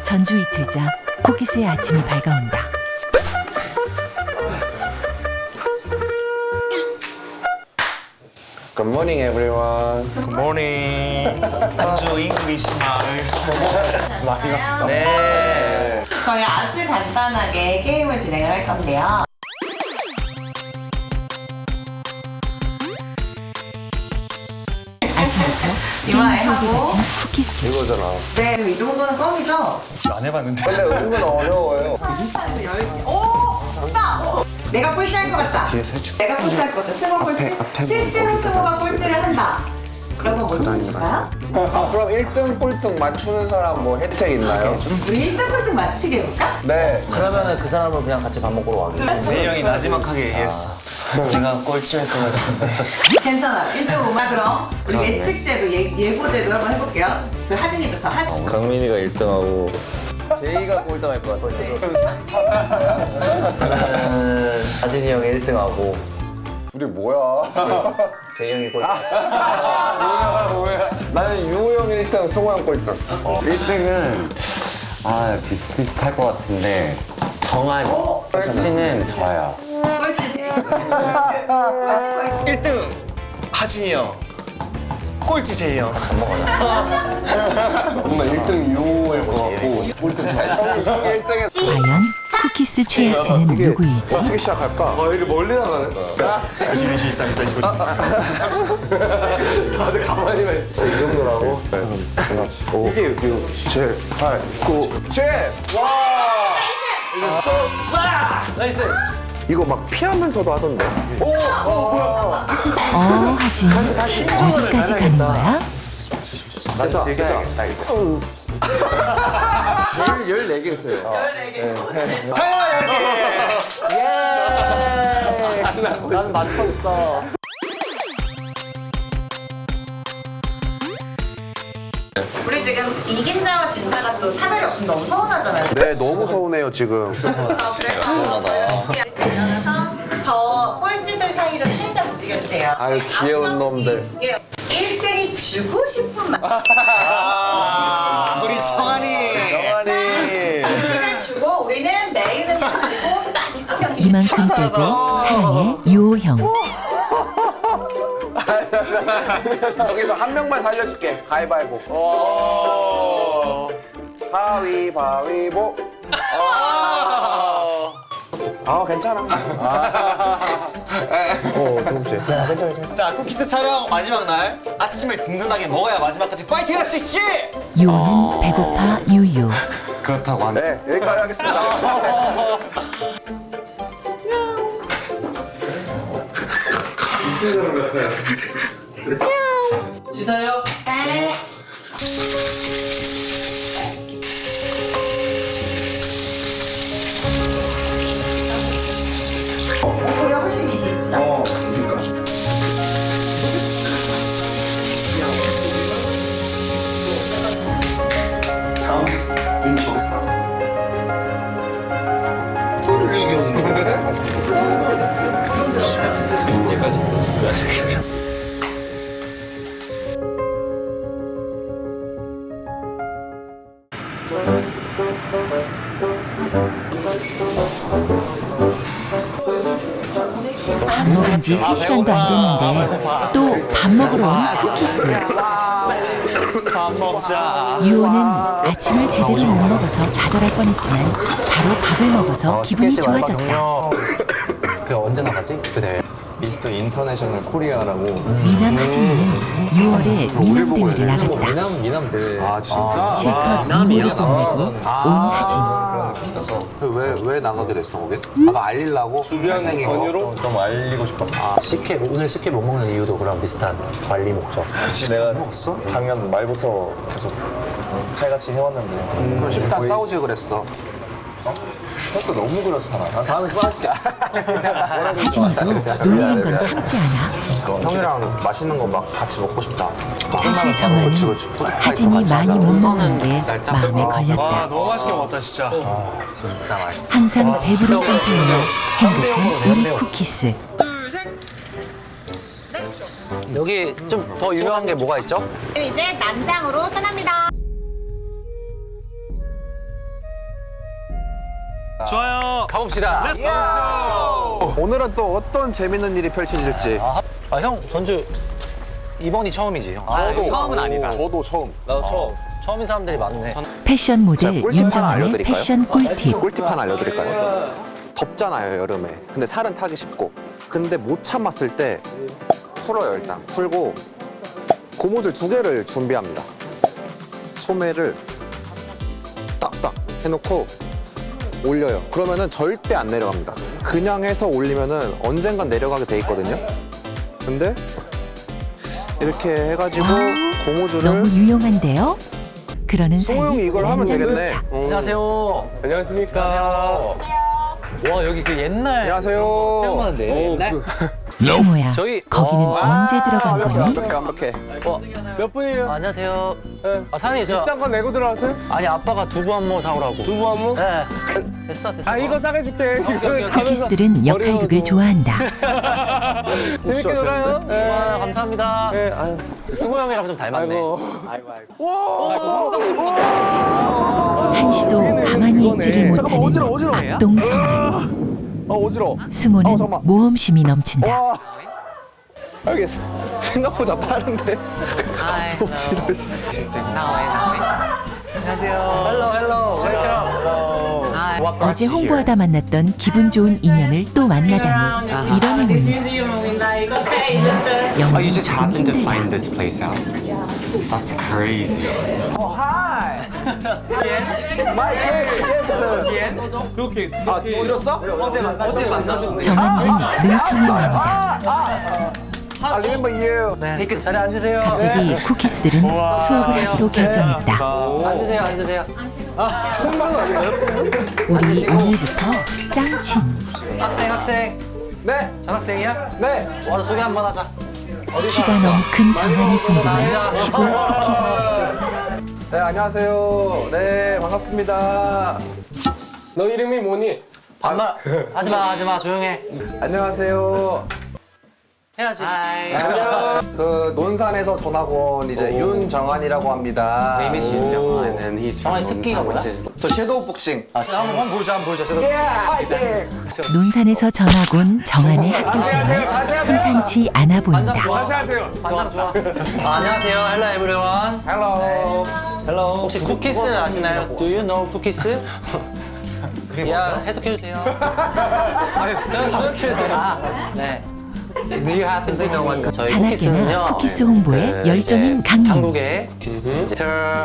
전주 이틀자 쿠키스의 아침이 밝아온다. Good morning, everyone. 굿모닝. 안주 잉글리시 마을. 많이 갔어. 네. 저희 아주 간단하게 게임을 진행을 할 건데요. 아침부터 이마에 게임 하고. 속에 갇힌 쿠키스. 이거잖아. 네, 이 정도는 껌이죠? 안 해봤는데. 근데 은근 어려워요. 오! 스탑! 내가 꼴찌할 것 같다. 내가 꼴찌할 것 같다. 스모 꼴찌. 실제로 스모가 꼴찌를 한다. 그러면 뭐 해줄까요? 그럼 1등 꼴등 맞추는 사람 뭐 혜택 있나요? 우리 1등 꼴등 맞히게 해볼까? 네. 그러면은 그 사람은 그냥 같이 밥 먹으러 가게. 제이 형이 나지막하게 얘기했어. 내가 꼴찌할 것 같은데. 괜찮아. 1등 오마 그럼 우리 예측제도, 예고제도 한번 해볼게요. 그 하진이부터. 하진. 강민이가 1등하고 제이가 꼴등할 것 같아. 나는 하진이 형이 1등하고 우리 뭐야? 제이 형이 꼴등. 뭐야? 나는 유호 형 1등, 승호 형 꼴등. 1등은 비슷비슷할 것 같은데 정한 꼴찌는 저요. 꼴찌 제이. 꼴찌 1등 하진이 형. 꼴찌 제이 형. 정말 1등 유호일 것 같고 꼴등 저. 형이 1등에 과연 쿠키스 최약체는 누구일지? 어떻게 시작할까? 이렇게 멀리 나가네. 21, 23, 24, 25. 다들 가만히만 있어. 이 정도라고? 이게 6, 7, 8, 9, 10! 와! 이거 막 피하면서도 하던데. 하진 어디까지 가는 거야? 난 즐겨야겠다, 이제. 14개 했어요. 난 맞췄어. 우리 지금 이긴 자와 진 자가 또 차별이 없으면 너무 서운하잖아요. 네, 너무 서운해요, 지금. 그래서 저 꼴찌들 사이를 살짝 움직여주세요. 아유, 귀여운 놈들. 1등이 주고 싶은 말. 우리 청아니. 정한이. 음식을 주고 우리는 메인 음식 주고 맛있는 경기. 이만큼 빼고 사랑해 유호형. 여기서 한 명만 살려줄게. 가위바위보. 가위바위보. 괜찮아. 그렇지. 괜찮아. 자, 쿠키스 촬영 마지막 날. 아침을 든든하게 먹어야 마지막까지 파이팅 할 수 있지! 유호는 배고파 유유. 그렇다고 하네. 네, 여기까지 하겠습니다. 씻어요? 고기가 훨씬 기시죠? 밥 먹은 지 3시간도 안 됐는데 또 밥 먹으러 온 쿠키스. 밥 먹자. 유호는 아침을 제대로 못 먹어서 좌절할 뻔했지만 바로 밥을 먹어서 기분이 좋아졌다. 그 언제 나가지? 그래. 미스터 인터내셔널 코리아라고. 미남 하진이는 6월에 미남 대회를 나갔다. 미남 대회. 진짜? 실컷 미모를 뽐내고 온 하진. 왜 나가게 됐어, 거긴? 알리려고? 잘생긴 거? 좀 알리고 싶었어. 오늘 식혜 못 먹는 이유도 그랑 비슷한 관리 목적. 그치, 내가 작년 말부터 계속 칼같이 해왔는데. 그럼 식단 싸우지 그랬어. 그것도 너무 그렇잖아. 난 다음에 싸울게. 하진이도 놀리는 건 참지 않아. 형이랑 맛있는 거 막 같이 먹고 싶다. 사실 정아는 하진이 많이 못 먹는 게 마음에 와, 걸렸다. 너무 맛있게 먹었다, 진짜. 진짜 맛있어. 항상 배부른 상태이며 행복한 우리 쿠키스. 여기 좀 더 유명한 게 뭐가 있죠? 이제 난장으로 떠납니다. 좋아요. 가봅시다. 렛츠고. 오늘은 또 어떤 재밌는 일이 펼쳐질지. 형 전주 이번이 처음이지 형. 처음은 아니다. 저도 처음. 처음인 사람들이 많네. 패션 모델 꿀팁 하나 윤정현의 알려드릴까요? 패션 꿀팁. 꿀팁 하나 알려드릴까요? 덥잖아요, 여름에. 근데 살은 타기 쉽고. 근데 못 참았을 때 풀어요, 일단. 풀고 고무줄 2개를 준비합니다. 소매를 딱딱 해놓고 올려요. 그러면은 절대 안 내려갑니다. 그냥 해서 올리면은 언젠간 내려가게 돼 있거든요. 근데 이렇게 해가지고 고무줄을 너무 유용한데요? 그러는 사이 소영이 이걸 하면 완전 되겠네. 도착. 안녕하세요. 안녕하십니까. 와 여기 그 옛날 안녕하세요. 체험하는데 옛날. 승호야, 저희- 거기는 언제 들어간 거니? 완벽해. 몇 분이에요? 안녕하세요. 네. 사장님 저 잠깐 내고 들어왔어요? 아니 아빠가 두부 한 모 사오라고. 두부 한 모? 네. 됐어. 아 이거 싸게 줄게. 쿠키스들은 역할극을 좋아한다. 재밌게 놀아요. 네. 와 감사합니다. 네, 아유, 승호 형이랑 좀 닮았네. 한시도 가만히 있지를 잠깐만, 못하는 어지러워. 악동정한. 어지러워. 승호는 잠깐만. 모험심이 넘친다. 와. 알겠어. 생각보다 빠른데. 안녕하세요. 헬로 웰컴. 어제 홍보하다 만났던 기분 좋은 인연을 또 만나다니 이런 행운이. 영원히 조금 힘들다. this place out. That's crazy. 아, 들었어? 어제 만나셨네. 정한이는 늘 청량합니다. I remember you. 네. 자리 앉으세요. 갑자기 쿠키스들은 수업을 하기로 결정했다. 앉으세요. 우리 오늘부터 짱친. 학생. 네. 전학생이야? 네. 와서 소개 한번 하자. 키가 너무 큰 정한이 궁금한 시골 쿠키스. 네, 안녕하세요. 네, 반갑습니다. 너 이름이 뭐니? 반말 하지마 조용해. 안녕하세요. 해야지. 그 논산에서 전학 온 이제 윤정한이라고 합니다. Name is Yoon Jong-un, and he's from 정한이 특기가 Wonsan, 뭐야? which is 저 섀도우 복싱. 한번 보여줘. 논산에서 전학 온 정한의 학교생활 순탄치 않아 보인다. 안녕하세요. 반장 좋아. 안녕하세요. Hello everyone. 헬로. 혹시 쿠키스 아시나요? Do you know 쿠키스? 야 해석해 주세요. 해석해 주세요. 네. 선생님, 저희 자나깨나 쿠키스는요. 쿠키스 홍보에 그 열정인 이제 강민. 한국의 쿠키스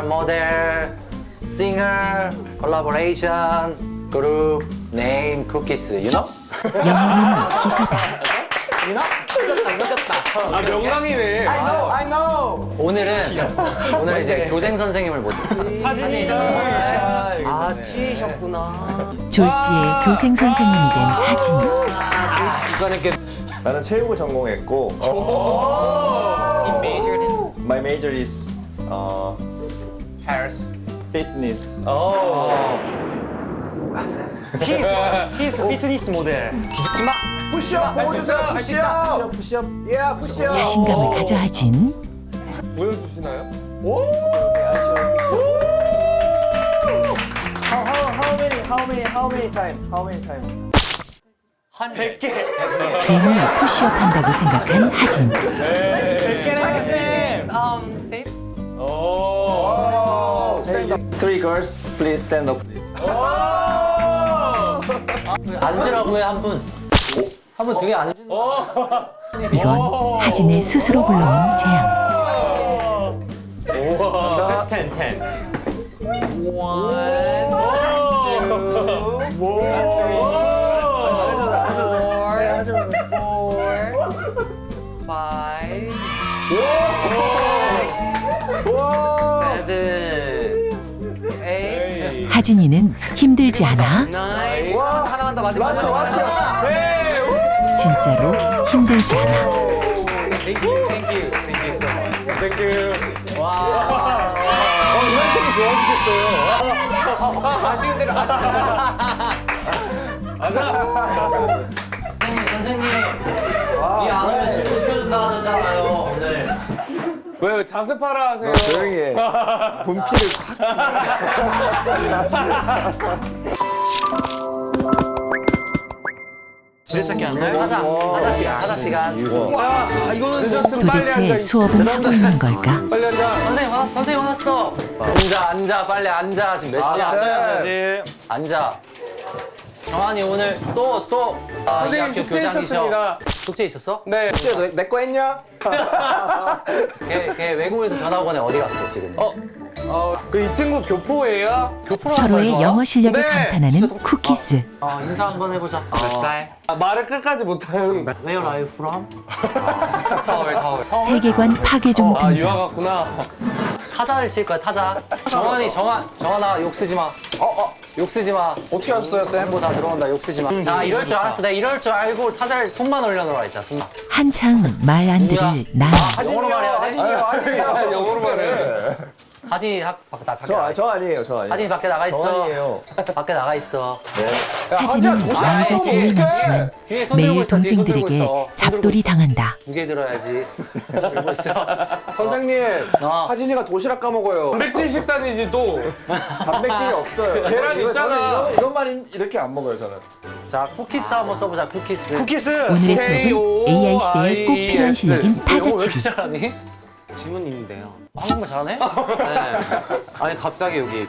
모델, 싱어, 콜라보레이션, 그룹, 네임, 쿠키스, you know? 영어는 기사다. You know? 아 명랑이네. I know. 오늘 이제 교생 선생님을 못. 하진이죠. 아 T셨구나. 졸지의 교생 선생님이 된 하진. 나는 체육을 전공했고 My major is health, fitness. He's 피트니스 모델. 푸시업 보여주세요. 푸시업. 푸시업. 예, 푸시업. 자신감을 가져 하진. 보여주시나요? How many time? 100개. 괜히 푸시업 한다고 생각한 하진. 100개는 하겠습니다. Stand up. Three girls, please stand up. 앉으라고 해, 한 분. 한 분 등에 앉은. 이건 하진의 스스로 불러온 재앙. That's 10. 하진이는 힘들지 않아? 하나만 더 마지막. 왔어. 진짜로 힘들지 않아. Thank you. 이만식이 좋아지셨어요. 아쉬운 대로 선생님, 이 안 오면 치료 시켜준다 하셨잖아요, 오늘. 왜 자습하라 하세요? 조용히 해. 분필을 지뢰찾기 안 나요? 타자 시간. 늦었으면 빨리 앉아. 도대체 수업은 하고 있는 걸까? 빨리 앉아. 선생님 화났어. 앉아, 빨리 앉아. 지금 몇 시야? 앉아야지. 앉아. 정한이 오늘 이 선생님 학교 숙제 교장이셔. 있었습니다. 숙제 있었어? 네. 내 거 했냐? 걔 외국에서 전화 오고 어디 갔어 지금? 이 친구 교포예요? 서로의 영어 실력을 네. 감탄하는 쿠키스. 인사 한번 해보자. 몇 살? 말을 끝까지 못하는. Where are you from? 서울. 세계관 파괴 종 아, 유아 등장. 같구나. 타자를 칠 거야 타자. 정한아 욕 쓰지 마. 욕 쓰지 마. 어떻게 하셨어요, 쌤? 전부 다 들어온다 욕 쓰지 마. 자 이럴 줄 알았어. 내가 이럴 줄 알고 타자를 손만 올려놓으라 했잖아 손만. 한창 말 안 들을 나. 영어로 말해야 돼? 영어로 말해. 하진이 밖에 나가 있어. 저 아니에요. 하진이 밖에 나가 있어. 밖에 나가 있어. 하지는 나이가 제일 많지만 뒤에 손 들고 매일 있어. 뒤에 손 들고 동생들에게 있어. 잡돌이 당한다. 두 개 들어야지. 들고 있어. 선생님, 어. 하진이가 도시락 까먹어요. 단백질 식단이지 또. 단백질이 없어요. 계란 있잖아. 이것만 이렇게 안 먹어요, 저는. 자 쿠키스 한번 써보자 쿠키스. 쿠키스. 오늘의 수업은 AI 시대에 꼭 필요한 실력인 왜 이렇게 타자치기. 잘하니? 질문이 있는데요. 한국말 잘하네? 아니 갑자기 여기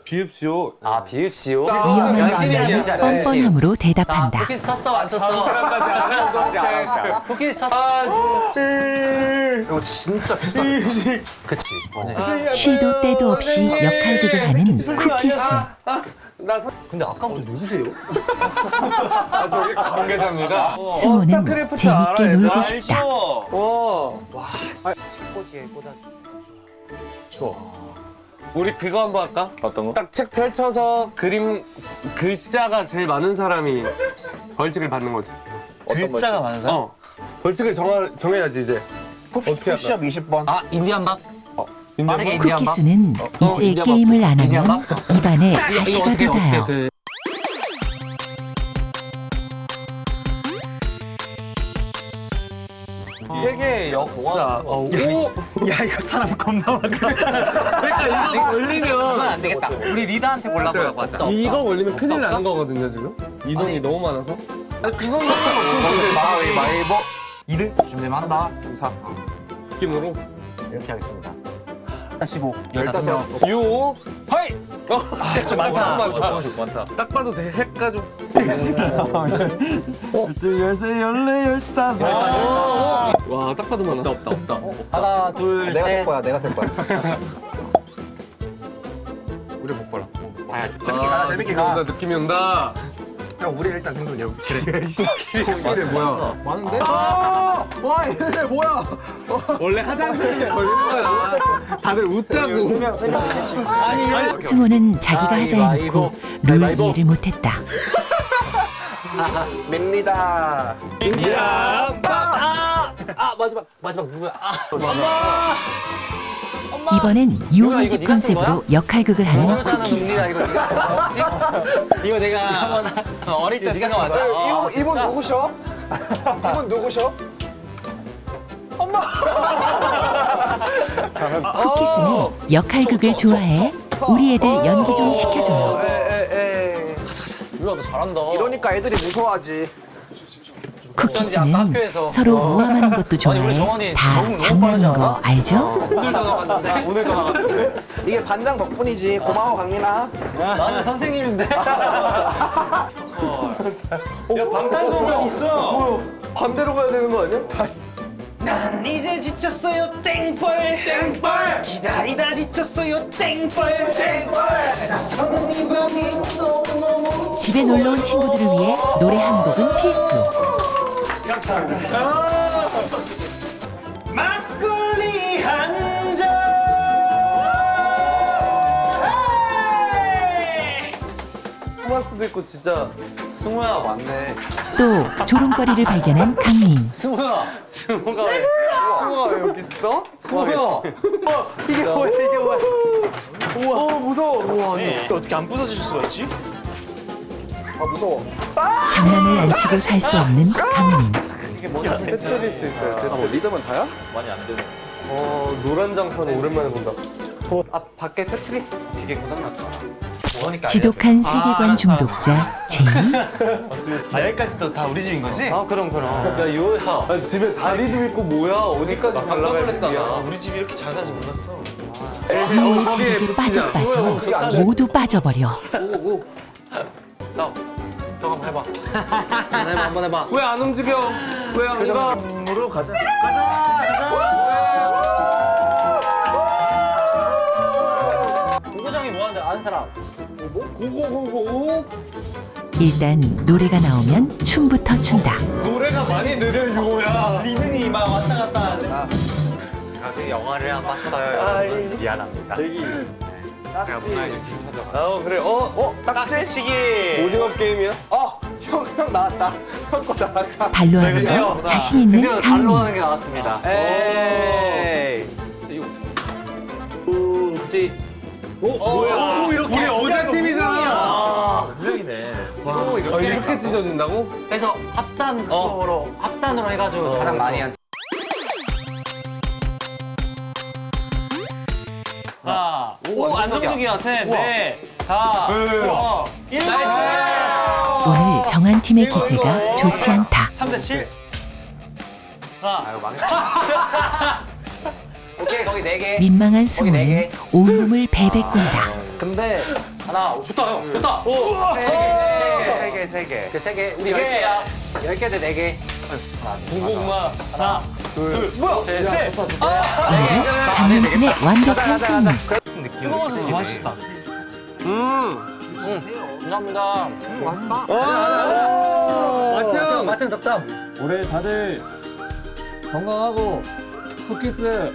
비읍시오. 비읍시오. 위험한 양심이란 질문에 뜻이야, 양심. 뻔뻔함으로 자, 대답한다. 쿠키스 쳤어 안 쳤어? 쿠키스 쳤어. 이거 진짜 비싸. 그치. 쉬도 때도 없이 역할극을 하는 쿠키스. 근데 아까부터 누구세요? 아, 저기 관계자입니다. 승호는 스타크래프트 재밌게 알아요. 놀고 아, 싶다. 꼬지에 꽂아줘. 우리 그거 한번 할까? 어떤 거? 딱 책 펼쳐서 글자가 제일 많은 사람이 벌칙을 받는 거지. 글자가 많은 사람? 벌칙을 정해야지 이제. 어떻게 할까? 시합 20번. 인디안 밥? 빠르게 인디안 밥? 쿠키스는 이제 인디안 게임을 안 인디안 하면 입안에 가시가 돋아요. 세계의 역사. 오! 야 이거 사람 겁나 많다. 그러니까 이거 걸리면 안 되겠다. 우리 리더한테 골라보라고 하자. 이거 걸리면 큰일 나는 거거든요 지금. 이동이 너무 많아서. 그건 상관없어. 마이보. 2등 준비만 한다. 느낌으로. 이렇게 하겠습니다. 15, 15명. 유. 하이. 좀 많다. 많다. 딱 봐도 핵가 좀. 12, 14, 15. 와, 딱 봐도 많아. 없다. 하나 둘 내가 셀 셋. 거야, 내가 셀 거야. 우리 못 벌라. 봐야지. 재밌게 가자, 재밌게 가. 느낌이 온다. 형, 우리 일단 생존이야. 그래. 이게 뭐야? 많은데? 와, 얘네 뭐야? 원래 화장실에 걸리는 거야. 다들 웃자고. 승호는 자기가 하자 해놓고 룰 이해를 못했다. 밀리다. 마지막 누구야? 이번엔 유호지 이거 네가 쓴 거야? 컨셉으로 역할극을 하는 모르잖아 쿠키스. 놈니다 이거 네가 쓴 거야 혹시? 이거 내가 어릴 때 쓴 거 맞아? 이분 누구셔? 이분 누구셔? 쿠키스는 역할극을 좋아해. 우리 애들 연기 좀 시켜줘요. 유아 너 잘한다. 이러니까 애들이 무서워하지. 어쩐지 아까 학교에서. 쿠키스는 서로 모함하는 것도 우리 좋아해. 정원이 다 적응 너무 장난인 거 빠르잖아. 알죠? 오늘 전화 왔는데. 오늘 전화 왔는데. 이게 반장 덕분이지. 고마워, 강민아. 나는 선생님인데. 야 방탄소년단 있어. 반대로 가야 되는 거 아니야? 난 이제 지쳤어요 땡벌 기다리다 지쳤어요 땡벌 집에 놀러 온 친구들을 위해 노래 한 곡은 필수. 막걸리 한 잔. 토마스도 있고 진짜. 승우야. 맞네. 또 조롱거리를 발견한 강민. 승우야. 승호가 왜 여기 있어? 승우야. 이게 뭐야? 우와, 무서워. 우와. 이거 어떻게 안 부서질 수가 있지? 아, 무서워. 장난을 안 치고 살 수 없는 강민. 테트리스 있어요. 리듬은 다야? 노란 장판 오랜만에 본다. 밖에 테트리스 기계 고장났다. 지독한 세계관 중독자 제이. 아 여기까지도 다 우리 집인 거지? 아 그럼. 야 요야. 아, 집에 다리도 있고 뭐야? 어디까지 살라고 했잖아. 우리 집이 이렇게 잘 사는지 몰랐어. 미의 체력에 빠져 모두 빠져버려. 나 저거 한번 해봐. 한번 해봐. 왜 안 움직여? 왜 안 가? 으로 가자. 고고장이 뭐하는데 아는 사람? 고고고고. 일단 노래가 나오면 춤부터 춘다. 노래가 많이 느려 유호야. 리듬이 막 왔다 갔다 하는데. 제가 그 영화를 안 봤어요. 여러분. 미안합니다. 제가 문화에 좀 뒤쳐져. 그래. 딱지치기. 오징어 게임이야? 형 나왔다. 형 거 나왔다. 발로 하는 건 자신 있는 드디어 발로 강민. 하는 게 나왔습니다. 에이. 그렇지. 뭐야? 이렇게. 우리 어제 팀이잖아. 와 이렇게 찢어진다고? 그래서 합산 스코어로 합산으로 해가지고 가장 많이 한. 하나. 오 안정적이야. 셋, 넷, 다. 1. 오늘 정한 팀의 기세가 좋지 않다. 3대 7. 아유 망했어. 오케이 거기 4개. 민망한 승우는 온몸을 베베 꾼다. 근데 하나. 좋다 형. 좋다. 세 개. 그 3개. 우리 세 개. 10개야. 10개 대 4개. 고구마. 하나, 둘, 뭐야? 셋. 오늘은 강민 팀의 완벽한 승리. 뜨거워서 더 맛있다. 감사합니다. 마침 덕담. 올해 다들 건강하고 쿠키스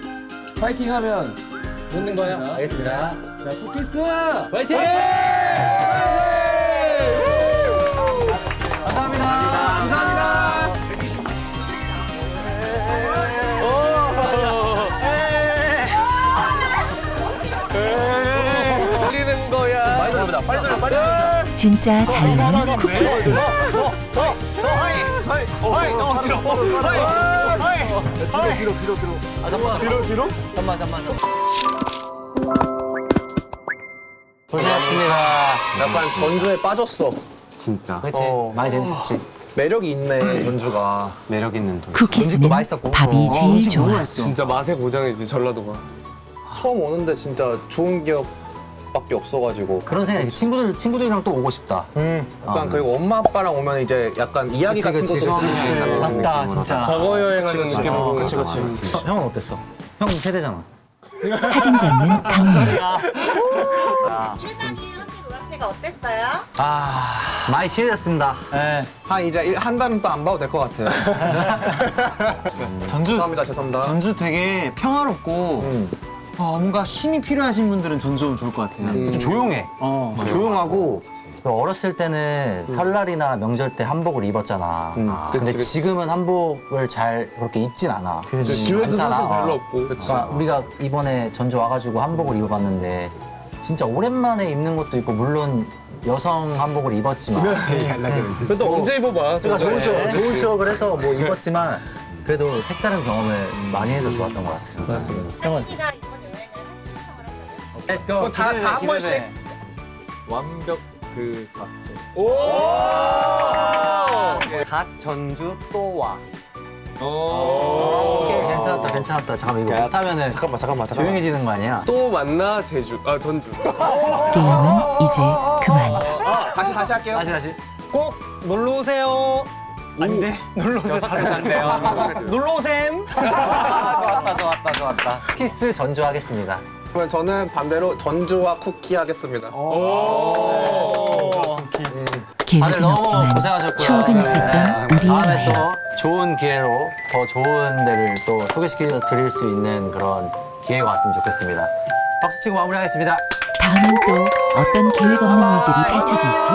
파이팅하면 웃는 거예요? 알겠습니다. 자 쿠키스 화이팅! 돌리는 거야. 빨리 돌려, 빨리 돌려, 빨리 돌려. 진짜 잘 노는 쿠키스들. 하이, 너무 싫어. 하이. 뒤로 아 잠깐. 잠깐만. 고생하셨습니다. 약간 전주에 빠졌어. 진짜. 그렇지. 많이 재밌었지. 매력이 있네 전주가. 매력 있는 돈. 쿠키스는 맛있었고. 밥이 제일 좋아. 진짜 맛의 고장이지 전라도가. 처음 오는데 진짜 좋은 기억밖에 없어가지고. 그런 생각이 친구들이랑 또 오고 싶다. 약간 그리고 엄마 아빠랑 오면 이제 약간 이야기 같은 것도 들을 수 있는 맞다 진짜. 과거 여행하는 그치, 느낌으로. 그치, 그치. 형은 어땠어? 형 세대잖아. 사진 잡는 강민. 일단이 함께 놀았으니까 어땠어요? 많이 친해졌습니다. 네. 이제 한 달은 또 안 봐도 될 것 같아요. 전주 죄송합니다. 전주 되게 평화롭고 뭔가 힘이 필요하신 분들은 전주 오면 좋을 것 같아요. 좀 조용해. 조용하고 어렸을 때는 설날이나 명절 때 한복을 입었잖아. 근데 그치. 지금은 한복을 잘 그렇게 입진 않아. 기회도 많잖아. 사실 별로 없고. 그러니까 우리가 이번에 전주 와가지고 한복을 입어봤는데 진짜 오랜만에 입는 것도 있고 물론 여성 한복을 입었지만 그래도 언제 입어봐. 그러니까 좋은 추억을 해서 뭐 입었지만 그래도 색다른 경험을 많이 해서 좋았던 것 같아요. 형은 혜진이가 이번 여행을 한팀 했거든요. Let's go. 다 한 번씩. 완벽 그 자체 갓 전주 또 와. 오케이 괜찮았다. 잠깐만 이거 못하면은 잠깐만. 조용해지는 거 아니야? 또 만나 제주. 전주. 게임은 이제 그만. 다시 할게요. 다시. 꼭 놀러 오세요. 안 돼. 놀러 오세요. 안 돼요. 놀러 오셈. 좋았다. 키스 전주 하겠습니다. 그러면 저는 반대로 전주와 쿠키 하겠습니다. 계획은 다들 너무 없지만 고생하셨고요. 추억은 있었던 우리의 다음에 여행. 또 좋은 기회로 더 좋은 데를 또 소개시켜 드릴 수 있는 그런 기회가 왔으면 좋겠습니다. 박수 치고 마무리하겠습니다. 다음엔 또 어떤 계획 없는 일들이 펼쳐질지